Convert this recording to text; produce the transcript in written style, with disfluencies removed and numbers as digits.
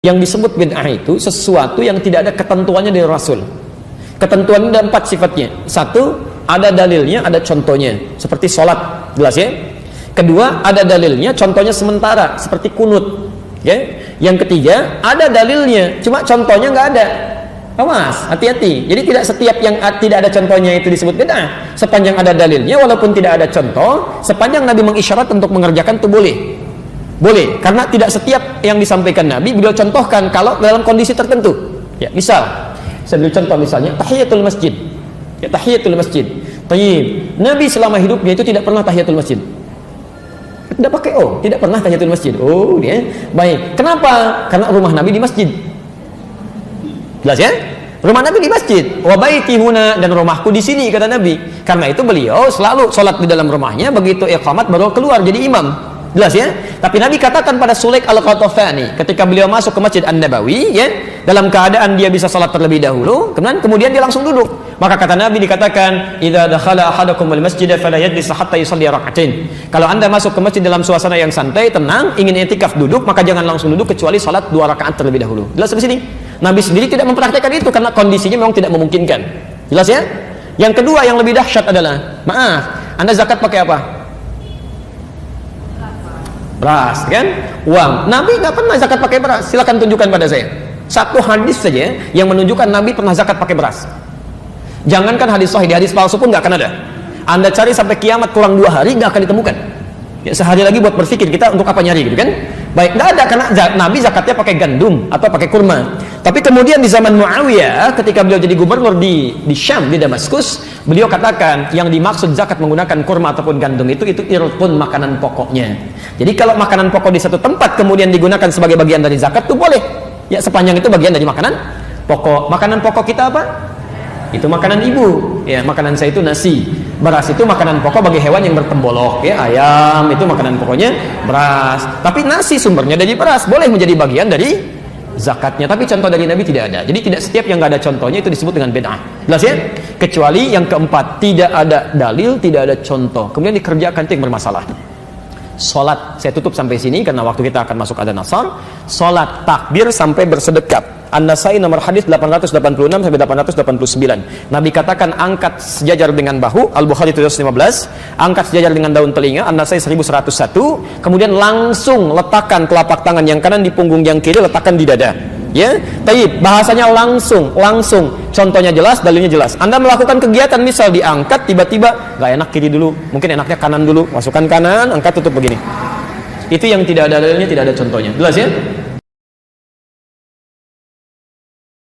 Yang disebut bid'ah itu sesuatu yang tidak ada ketentuannya dari Rasul. Ketentuannya ada 4 sifatnya. 1, ada dalilnya, ada contohnya. Seperti sholat, jelas ya. Kedua, ada dalilnya, contohnya sementara, seperti kunut. Ya. Yang ketiga, ada dalilnya, cuma contohnya nggak ada. Awas, hati-hati. Jadi tidak setiap yang tidak ada contohnya itu disebut bid'ah. Sepanjang ada dalilnya, walaupun tidak ada contoh, sepanjang Nabi mengisyarat untuk mengerjakan itu boleh. Boleh, karena tidak setiap yang disampaikan Nabi beliau contohkan kalau dalam kondisi tertentu. Ya, misal, saya beri contoh misalnya tahiyatul masjid. Ya, tahiyatul masjid. Tayyib. Nabi selama hidupnya itu tidak pernah tahiyatul masjid. Tidak pakai tidak pernah tahiyatul masjid. Dia. Baik. Kenapa? Karena rumah Nabi di masjid. Jelas ya? Rumah Nabi di masjid. Wa baiti huna, dan rumahku di sini kata Nabi. Karena itu beliau selalu sholat di dalam rumahnya, begitu iqamat baru keluar jadi imam. Jelas ya? Tapi Nabi katakan pada Sulaik al-Qatafani ketika beliau masuk ke Masjid An-Nabawi, ya, dalam keadaan dia bisa salat terlebih dahulu, kemudian dia langsung duduk. Maka kata Nabi dikatakan, "Idza dakhala ahadukum al-masjid fala yajlis hatta yusalli rak'atain." Kalau Anda masuk ke masjid dalam suasana yang santai, tenang, ingin i'tikaf duduk, maka jangan langsung duduk kecuali salat 2 rakaat terlebih dahulu. Jelas di sini? Nabi sendiri tidak mempraktikkan itu karena kondisinya memang tidak memungkinkan. Jelas ya? Yang kedua yang lebih dahsyat adalah, maaf, Anda zakat pakai apa? Beras, kan? Uang. Nabi nggak pernah zakat pakai beras. Silakan tunjukkan pada saya 1 hadis saja yang menunjukkan Nabi pernah zakat pakai beras. Jangankan hadis sahih, di hadis palsu pun nggak akan ada. Anda cari sampai kiamat kurang 2 hari nggak akan ditemukan. Ya, sehari lagi buat berpikir kita untuk apa nyari gitu kan? Baik, nggak ada karena Nabi zakatnya pakai gandum atau pakai kurma. Tapi kemudian di zaman Muawiyah ketika beliau jadi gubernur di Syam, di Damaskus, beliau katakan yang dimaksud zakat menggunakan kurma ataupun gandum itu irpun, makanan pokoknya. Jadi kalau makanan pokok di satu tempat kemudian digunakan sebagai bagian dari zakat itu boleh. Ya, sepanjang itu bagian dari makanan pokok. Makanan pokok kita apa? Itu makanan ibu. Ya, makanan saya itu nasi. Beras itu makanan pokok bagi hewan yang bertembolok. Ya, ayam itu makanan pokoknya beras. Tapi nasi sumbernya dari beras, boleh menjadi bagian dari zakatnya. Tapi contoh dari Nabi tidak ada. Jadi tidak setiap yang nggak ada contohnya itu disebut dengan bid'ah. Jelas ya? Kecuali yang keempat, tidak ada dalil, tidak ada contoh, kemudian dikerjakan itu yang bermasalah. Salat, saya tutup sampai sini karena waktu kita akan masuk adzan asar. Salat takbir sampai bersedekap. An-Nasai nomor hadis 886 sampai 889. Nabi katakan angkat sejajar dengan bahu, Al-Bukhari 715, angkat sejajar dengan daun telinga, An-Nasai 1101, kemudian langsung letakkan telapak tangan yang kanan di punggung yang kiri, letakkan di dada. Ya, taib, bahasanya langsung. Contohnya jelas, dalilnya jelas. Anda melakukan kegiatan misal diangkat tiba-tiba nggak enak kiri dulu, mungkin enaknya kanan dulu, masukkan kanan, angkat tutup begini. Itu yang tidak ada dalilnya, tidak ada contohnya. Jelas ya?